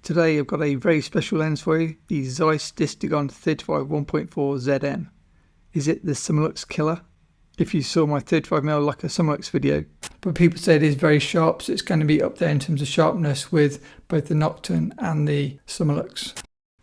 Today I've got a very special lens for you, the Zeiss Distagon 35mm 1.4 ZM. Is it the Summilux killer? If you saw my 35mm Leica Summilux video, but people say it is very sharp, so it's going to be up there in terms of sharpness with both the Nocturne and the Summilux.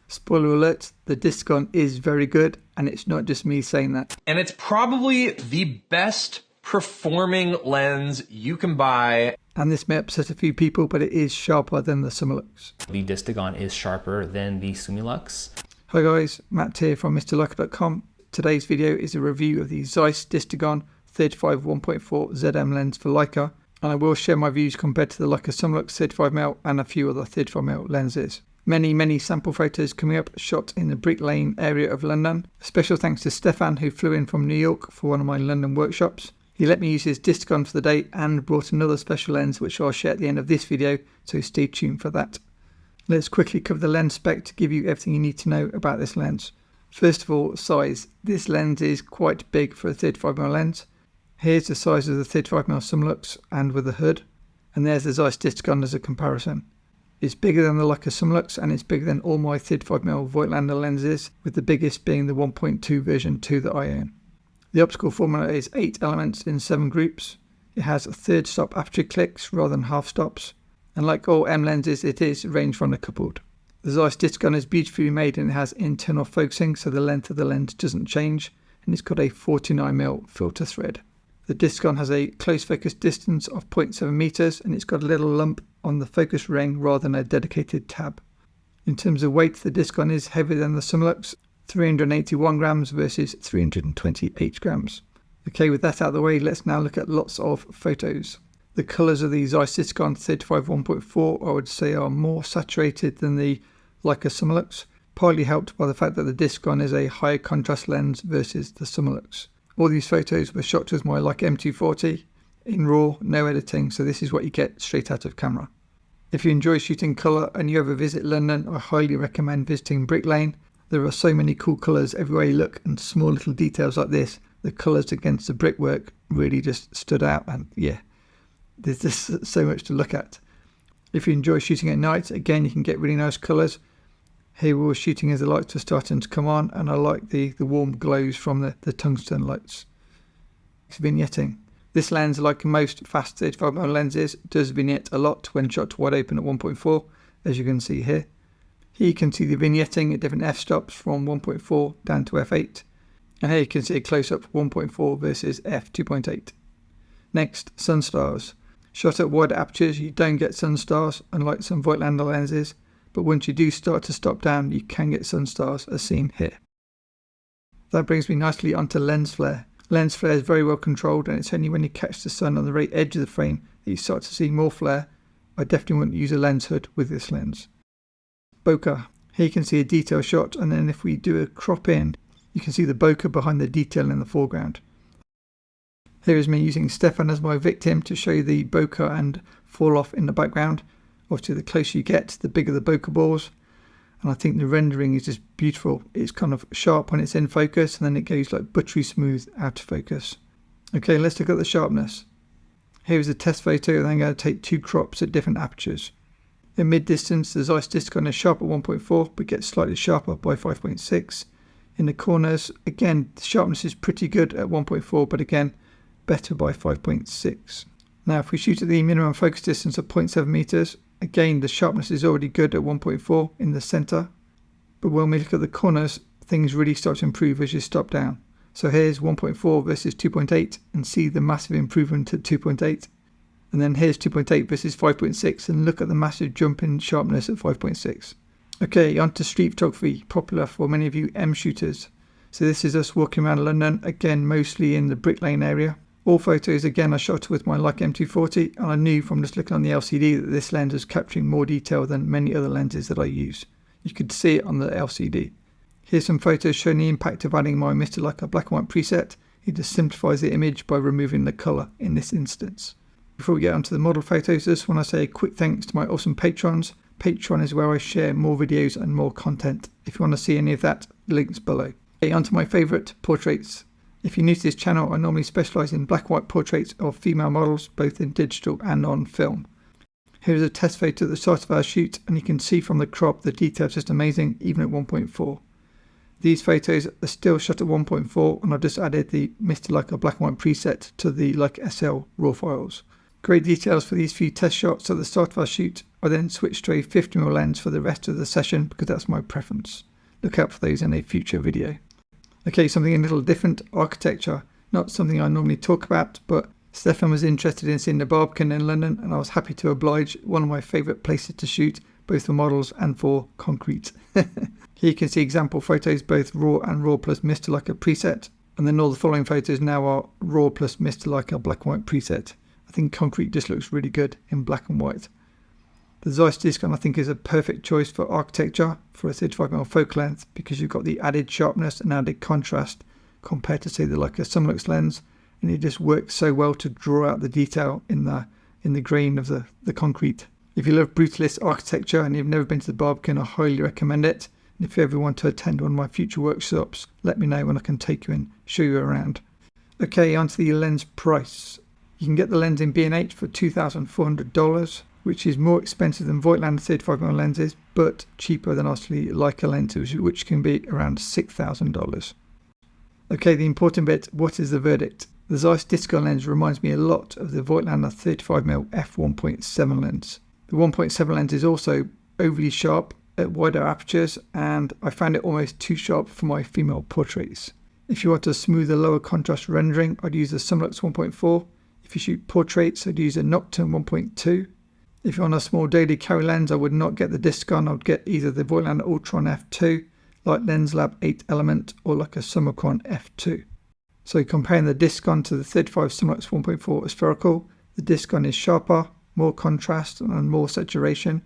Spoiler alert, the Distagon is very good, and it's not just me saying that. And it's probably the best performing lens you can buy. And this may upset a few people, but it is sharper than the Summilux. The Distagon is sharper than the Summilux. Hi guys, Matt here from MrLeica.com. Today's video is a review of the Zeiss Distagon 35mm 1.4 ZM lens for Leica, and I will share my views compared to the Leica Summilux 35mm and a few other 35mm lenses. Many sample photos coming up, shot in the Brick Lane area of London. Special thanks to Stefan, who flew in from New York for one of my London workshops. He let me use his Distagon for the day and brought another special lens which I'll share at the end of this video, so stay tuned for that. Let's quickly cover the lens spec to give you everything you need to know about this lens. First of all, size. This lens is quite big for a 35mm lens. Here's the size of the 35mm Summilux and with the hood, and there's the Zeiss Distagon as a comparison. It's bigger than the Leica Summilux, and it's bigger than all my 35mm Voigtlander lenses, with the biggest being the 1.2 version 2 that I own. The optical formula is 8 elements in 7 groups. It has third stop aperture clicks rather than half stops, and like all M lenses, it is rangefinder coupled. The Zeiss Distagon is beautifully made and it has internal focusing, so the length of the lens doesn't change, and it's got a 49mm filter thread. The Distagon has a close focus distance of 0.7 meters, and it's got a little lump on the focus ring rather than a dedicated tab. In terms of weight, the Distagon is heavier than the Summilux, 381 grams versus 328 grams. Okay, with that out of the way, let's now look at lots of photos. The colours of the Zeiss Distagon 35mm 1.4 I would say are more saturated than the Leica Summilux, partly helped by the fact that the Distagon is a higher contrast lens versus the Summilux. All these photos were shot with my Leica M240 in RAW, no editing, so this is what you get straight out of camera. If you enjoy shooting colour and you ever visit London, I highly recommend visiting Brick Lane. There are so many cool colours everywhere you look, and small little details like this, the colours against the brickwork really just stood out, and yeah, there's just so much to look at. If you enjoy shooting at night, again you can get really nice colours. Here we were shooting as the lights were starting to come on, and I like the warm glows from the tungsten lights. Vignetting. This lens, like most fast 35mm lenses, does vignette a lot when shot wide open at 1.4, as you can see here. Here you can see the vignetting at different f-stops from 1.4 down to f8. And here you can see a close-up 1.4 versus f2.8. Next, sun stars. Shot at wide apertures, you don't get sun stars, unlike some Voigtlander lenses, but once you do start to stop down, you can get sun stars, as seen here. That brings me nicely onto lens flare. Lens flare is very well controlled, and it's only when you catch the sun on the very edge of the frame that you start to see more flare. I definitely wouldn't use a lens hood with this lens. Bokeh. Here you can see a detail shot, and then if we do a crop in, you can see the bokeh behind the detail in the foreground. Here is me using Stefan as my victim to show you the bokeh and fall off in the background. Obviously the closer you get, the bigger the bokeh balls, and I think the rendering is just beautiful. It's kind of sharp when it's in focus, and then it goes like buttery smooth out of focus. Okay, let's look at the sharpness. Here's a test photo, and I'm going to take 2 crops at different apertures. In mid-distance, the Zeiss Distagon is sharp at 1.4, but gets slightly sharper by 5.6. In the corners, again, the sharpness is pretty good at 1.4, but again, better by 5.6. Now, if we shoot at the minimum focus distance of 0.7 meters, again, the sharpness is already good at 1.4 in the center. But when we look at the corners, things really start to improve as you stop down. So here's 1.4 versus 2.8, and see the massive improvement to 2.8. And then here's 2.8 versus 5.6, and look at the massive jump in sharpness at 5.6. Okay, on to street photography, popular for many of you M shooters. So this is us walking around London, again mostly in the Brick Lane area. All photos again are shot with my Leica M240, and I knew from just looking on the LCD that this lens was capturing more detail than many other lenses that I use. You could see it on the LCD. Here's some photos showing the impact of adding my Mr. Leica black and white preset. It just simplifies the image by removing the colour in this instance. Before we get onto the model photos, I just want to say a quick thanks to my awesome patrons. Patreon is where I share more videos and more content. If you want to see any of that, links below. Okay, on to my favourite, portraits. If you're new to this channel, I normally specialise in black and white portraits of female models, both in digital and on film. Here is a test photo at the start of our shoot, and you can see from the crop the detail is just amazing, even at 1.4. These photos are still shot at 1.4, and I've just added the Mr. Leica black and white preset to the Leica SL raw files. Great details for these few test shots at the start of our shoot. I then switched to a 50mm lens for the rest of the session because that's my preference. Look out for those in a future video. Okay, something a little different, architecture. Not something I normally talk about, but Stefan was interested in seeing the Barbican in London, and I was happy to oblige. One of my favourite places to shoot, both for models and for concrete. Here you can see example photos, both raw and raw plus Mr. Leica preset, and then all the following photos now are raw plus Mr. Leica black and white preset. I think concrete just looks really good in black and white. The Zeiss Distagon I think is a perfect choice for architecture for a 35mm focal length because you've got the added sharpness and added contrast compared to say the Leica Summilux lens, and it just works so well to draw out the detail in the grain of the concrete. If you love brutalist architecture and you've never been to the Barbican, I highly recommend it. And if you ever want to attend one of my future workshops, let me know and I can take you and show you around. Okay, onto the lens price. You can get the lens in B&H for $2,400, which is more expensive than Voigtlander 35mm lenses, but cheaper than obviously Leica lenses, which can be around $6,000. Okay, the important bit, what is the verdict? The Zeiss Distagon lens reminds me a lot of the Voigtlander 35mm f1.7 lens. The 1.7 lens is also overly sharp at wider apertures, and I found it almost too sharp for my female portraits. If you want a smoother lower contrast rendering, I'd use the Summilux 1.4. If you shoot portraits, I'd use a Nocturne 1.2. If you're on a small daily carry lens, I would not get the Distagon. I would get either the Voigtlander Ultron f2, like Lens Lab 8 Element, or like a Summicron f2. So comparing the Distagon to the 35 Summilux 1.4 spherical, the Distagon is sharper, more contrast and more saturation,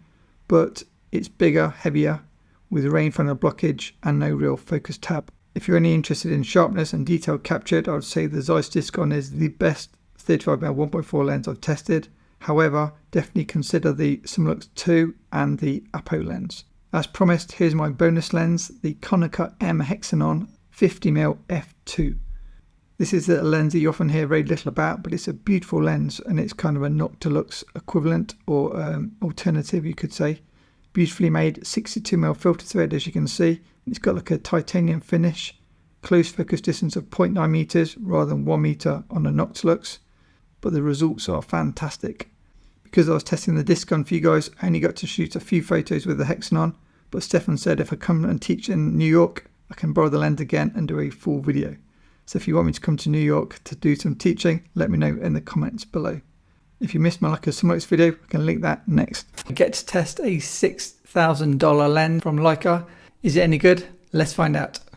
but it's bigger, heavier, with rangefinder blockage and no real focus tab. If you're only interested in sharpness and detail captured, I would say the Zeiss Distagon is the best 35mm 1.4 lens I've tested. However, definitely consider the Summilux 2 and the Apo lens. As promised, here's my bonus lens, the Leica M Hexanon 50mm f2. This is a lens that you often hear very little about, but it's a beautiful lens, and it's kind of a Noctilux equivalent or alternative, you could say. Beautifully made 62mm filter thread, as you can see. It's got like a titanium finish, close focus distance of 0.9 meters rather than 1 meter on a Noctilux, but the results are fantastic. Because I was testing the Distagon for you guys, I only got to shoot a few photos with the Hexanon, but Stefan said if I come and teach in New York, I can borrow the lens again and do a full video. So if you want me to come to New York to do some teaching, let me know in the comments below. If you missed my Leica Summilux video, I can link that next. I get to test a $6,000 lens from Leica. Is it any good? Let's find out.